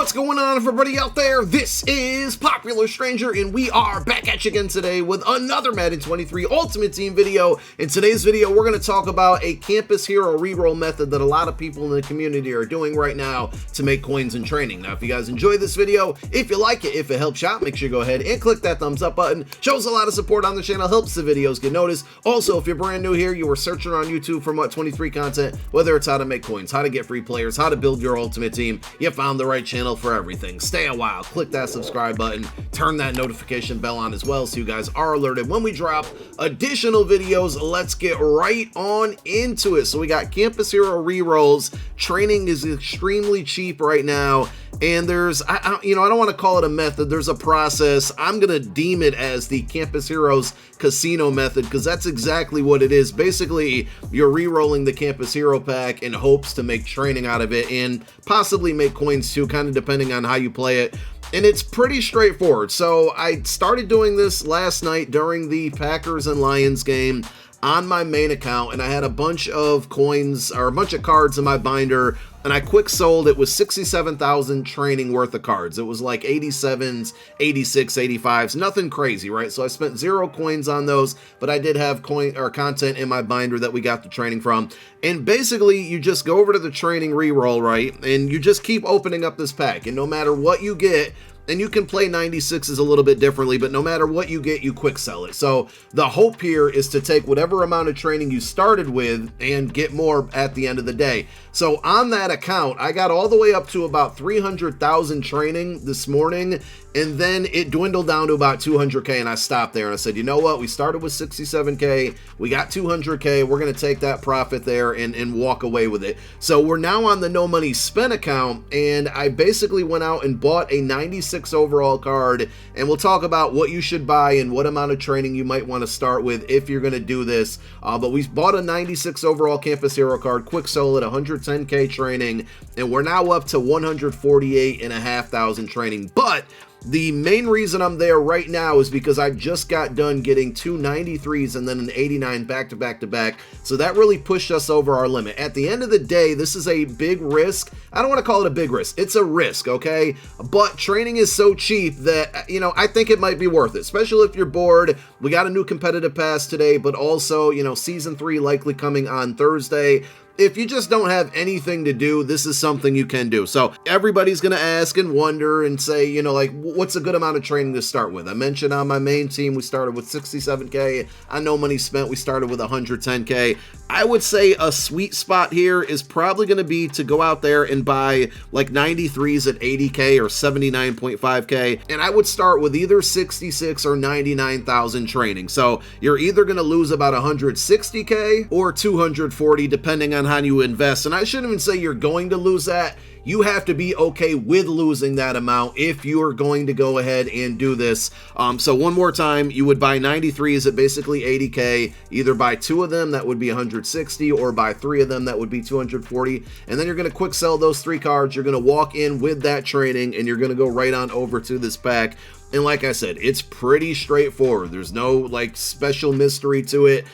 What's going on, everybody out there? This is Popular Stranger, and we are back at you again today with another Madden 23 Ultimate Team video. In today's video, we're going to talk about a campus hero reroll method that a lot of people in the community are doing right now to make coins in training. Now, if you guys enjoy this video, if you like it, if it helps you out, make sure you go ahead and click that thumbs up button. Shows a lot of support on the channel, helps the videos get noticed. Also, if you're brand new here, you were searching on YouTube for MUT 23 content, whether it's how to make coins, how to get free players, how to build your ultimate team, you found the right channel for everything. Stay a while, click that subscribe button, turn that notification bell on as well so you guys are alerted when we drop additional videos. Let's get right on into it. So we got campus hero rerolls. Training is extremely cheap right now, and there's I don't want to call it a method, there's a process. I'm gonna deem it as the Campus Heroes casino method because that's exactly what it is. Basically, you're re-rolling the Campus Hero pack in hopes to make training out of it and possibly make coins too, kind of depending on how you play it. And it's pretty straightforward. So I started doing this last night during the Packers and Lions game on my main account, and I had a bunch of coins or a bunch of cards in my binder, and I quick sold. It was 67,000 training worth of cards. It was like 87s, 86, 85s, nothing crazy, right? So I spent 0 coins on those, but I did have coin or content in my binder that we got the training from. And basically, you just go over to the training reroll, right? And you just keep opening up this pack, and no matter what you get, and you can play 96s a little bit differently, but no matter what you get, you quick sell it. So the hope here is to take whatever amount of training you started with and get more at the end of the day. So on that account, I got all the way up to about 300,000 training this morning, and then it dwindled down to about 200K, and I stopped there and I said, you know what? We started with 67K, we got 200K, we're gonna take that profit there and walk away with it. So we're now on the no money spent account, and I basically went out and bought a 96 overall card, and we'll talk about what you should buy and what amount of training you might want to start with if you're gonna do this. But we bought a 96 overall Campus Hero card, quick sold at 110K training, and we're now up to 148,500 training. But the main reason I'm there right now is because I just got done getting 2 93s and then an 89 back to back to back. So that really pushed us over our limit. At the end of the day, this is a big risk. I don't want to call it a big risk. It's a risk, okay? But training is so cheap that, I think it might be worth it, especially if you're bored. We got a new competitive pass today, but also, season 3 likely coming on Thursday. If you just don't have anything to do, this is something you can do. So everybody's going to ask and wonder and say, what's a good amount of training to start with? I mentioned on my main team, we started with 67K. On no money spent, we started with 110K. I would say a sweet spot here is probably going to be to go out there and buy like 93s at 80K or 79.5K. And I would start with either 66 or 99,000 training. So you're either going to lose about 160K or 240, depending on how you invest. And I shouldn't even say you're going to lose that. You have to be okay with losing that amount if you're going to go ahead and do this. So one more time, you would buy 93s at basically 80K, either buy 2 of them, that would be 160, or buy 3 of them, that would be 240. And then you're going to quick sell those 3 cards. You're going to walk in with that training, and you're going to go right on over to this pack. And like I said, it's pretty straightforward. There's no special mystery to it.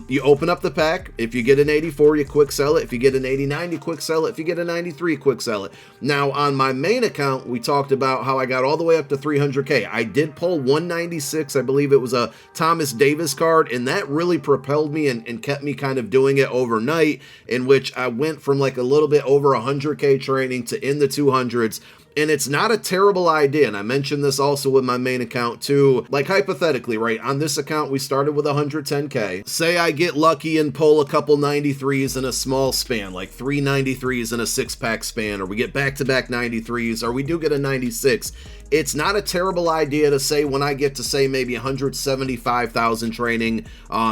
You open up the pack. If you get an 84, you quick sell it. If you get an 89, you quick sell it. If you get a 93, quick sell it. Now on my main account, we talked about how I got all the way up to 300K. I did pull 196. I believe it was a Thomas Davis card, and that really propelled me and kept me kind of doing it overnight, in which I went from like a little bit over 100K training to in the 200s. And it's not a terrible idea, and I mentioned this also with my main account too. Like hypothetically, right, on this account we started with 110K. Say I get lucky and pull a couple 93s in a small span, like 3 93s in a 6-pack span, or we get back-to-back 93s, or we do get a 96. It's not a terrible idea to say when I get to say maybe 175,000 training,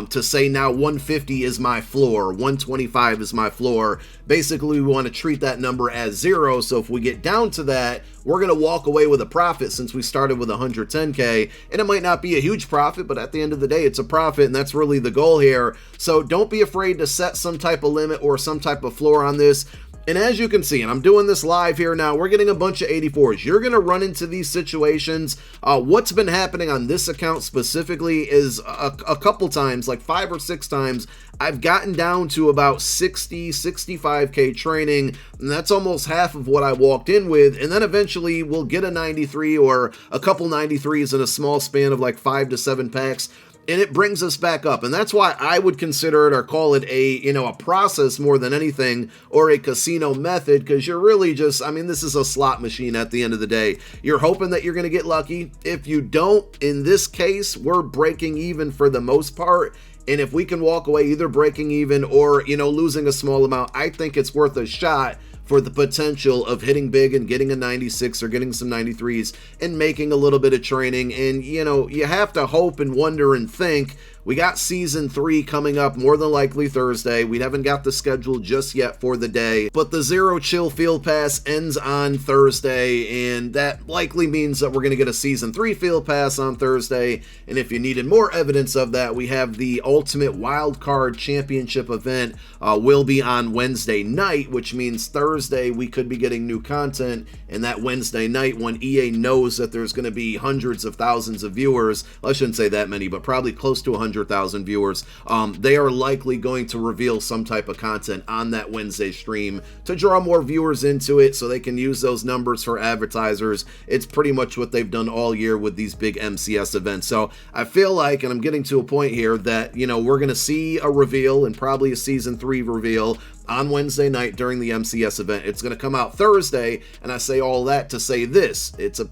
to say now 150 is my floor, 125 is my floor. Basically, we want to treat that number as 0, so if we get down to that, we're going to walk away with a profit since we started with 110K, and it might not be a huge profit, but at the end of the day, it's a profit, and that's really the goal here. So don't be afraid to set some type of limit or some type of floor on this. And as you can see, and I'm doing this live here now, we're getting a bunch of 84s. You're going to run into these situations. What's been happening on this account specifically is a couple times, like 5 or 6 times, I've gotten down to about 60, 65K training, and that's almost half of what I walked in with, and then eventually we'll get a 93 or a couple 93s in a small span of like 5 to 7 packs, and it brings us back up. And that's why I would consider it or call it a process more than anything, or a casino method, because you're really just, I mean, this is a slot machine at the end of the day. You're hoping that you're going to get lucky. If you don't, in this case, we're breaking even for the most part. And if we can walk away either breaking even or, losing a small amount, I think it's worth a shot for the potential of hitting big and getting a 96 or getting some 93s and making a little bit of training. And, you have to hope and wonder and think. We got Season 3 coming up more than likely Thursday. We haven't got the schedule just yet for the day, but the Zero Chill Field Pass ends on Thursday, and that likely means that we're going to get a Season 3 Field Pass on Thursday. And if you needed more evidence of that, we have the Ultimate Wildcard Championship event will be on Wednesday night, which means Thursday we could be getting new content, and that Wednesday night when EA knows that there's going to be hundreds of thousands of viewers, I shouldn't say that many, but probably close to 100,000 viewers, they are likely going to reveal some type of content on that Wednesday stream to draw more viewers into it so they can use those numbers for advertisers. It's pretty much what they've done all year with these big MCS events. So I feel like, and I'm getting to a point here, that, we're going to see a reveal and probably a Season 3 reveal on Wednesday night during the MCS event. It's going to come out Thursday, and I say all that to say this. It's a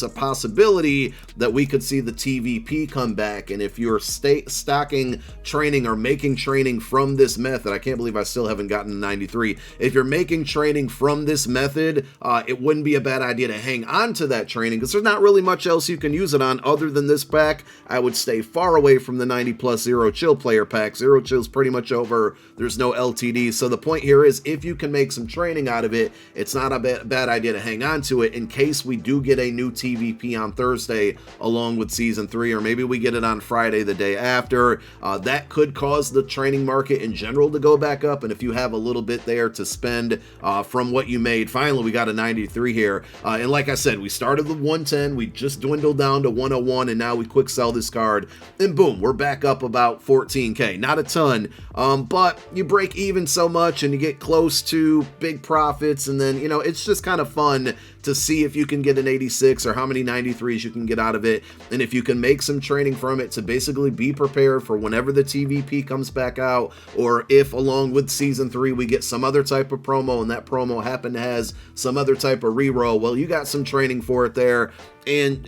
possibility that we could see the TVP come back, and if you're stocking training or making training from this method, I can't believe I still haven't gotten a 93. If you're making training from this method, it wouldn't be a bad idea to hang on to that training, because there's not really much else you can use it on other than this pack. I would stay far away from the 90 plus Zero Chill player pack. Zero Chill's pretty much over. There's no LTD. So the point here is, if you can make some training out of it, it's not a bad idea to hang on to it in case we do get a new TVP on Thursday along with Season 3, or maybe we get it on Friday the day after. That could cause the training market in general to go back up, and if you have a little bit there to spend from what you made, finally we got a 93 here. And like I said, we started with 110, we just dwindled down to 101, and now we quick sell this card, and boom, we're back up about 14K. Not a ton, but you break even so much and you get close to big profits, and then it's just kind of fun to see if you can get an 86 or how many 93s you can get out of it, and if you can make some training from it to basically be prepared for whenever the TVP comes back out, or if along with Season 3 we get some other type of promo and that promo has some other type of reroll, well, you got some training for it there. And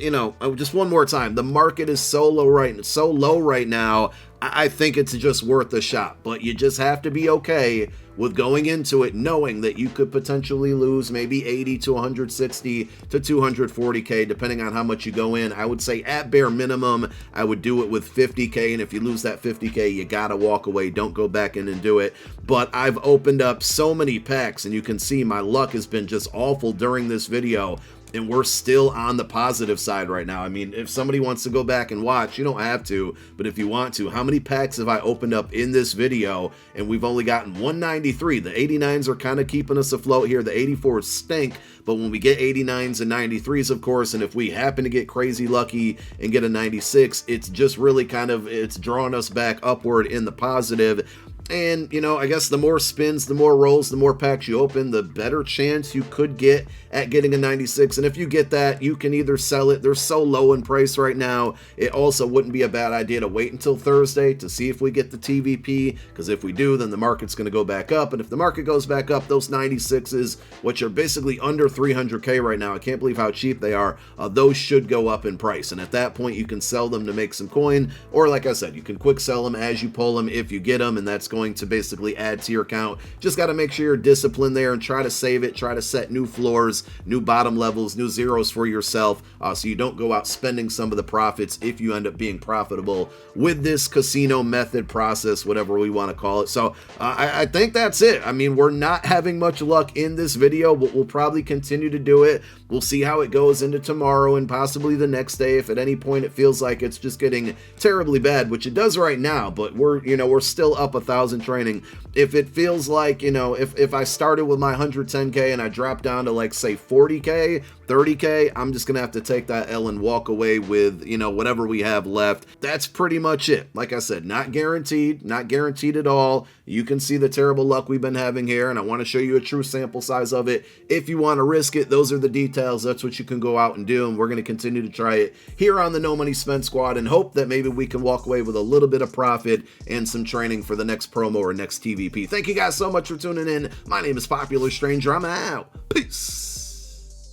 just one more time, the market is so low right now, I think it's just worth a shot, but you just have to be okay with going into it knowing that you could potentially lose maybe 80 to 160 to 240K, depending on how much you go in. I would say at bare minimum, I would do it with 50K, and if you lose that 50K, you gotta walk away. Don't go back in and do it. But I've opened up so many packs, and you can see my luck has been just awful during this video, and we're still on the positive side right now. I mean, if somebody wants to go back and watch, you don't have to, but if you want to, how many packs have I opened up in this video? And we've only gotten 193. The 89s are kind of keeping us afloat here. The 84s stink, but when we get 89s and 93s, of course, and if we happen to get crazy lucky and get a 96, it's just really it's drawing us back upward in the positive. And, I guess the more spins, the more rolls, the more packs you open, the better chance you could get at getting a 96. And if you get that, you can either sell it. They're so low in price right now. It also wouldn't be a bad idea to wait until Thursday to see if we get the TVP, because if we do, then the market's going to go back up. And if the market goes back up, those 96s, which are basically under 300K right now, I can't believe how cheap they are, those should go up in price. And at that point, you can sell them to make some coin, or like I said, you can quick sell them as you pull them if you get them, and that's going to basically add to your account. Just got to make sure you're disciplined there and try to save it, try to set new floors, new bottom levels, new zeros for yourself, so you don't go out spending some of the profits if you end up being profitable with this casino method process, whatever we want to call it. So I think that's it. I mean, we're not having much luck in this video, but we'll probably continue to do it. We'll see how it goes into tomorrow and possibly the next day. If at any point it feels like it's just getting terribly bad, which it does right now, but we're still up 1,000 10,000 training. If it feels like, you know, if I started with my 110K and I dropped down to like, say, 40K, 30K, I'm just gonna have to take that L and walk away with, you know, whatever we have left. That's pretty much it. Like I said, not guaranteed at all. You can see the terrible luck we've been having here, and I want to show you a true sample size of it. If you want to risk it, those are the details. That's what you can go out and do, and we're going to continue to try it here on the No Money Spent Squad and hope that maybe we can walk away with a little bit of profit and some training for the next promo or next TVP. Thank you guys so much for tuning in. My name is Popular Stranger. I'm out. Peace.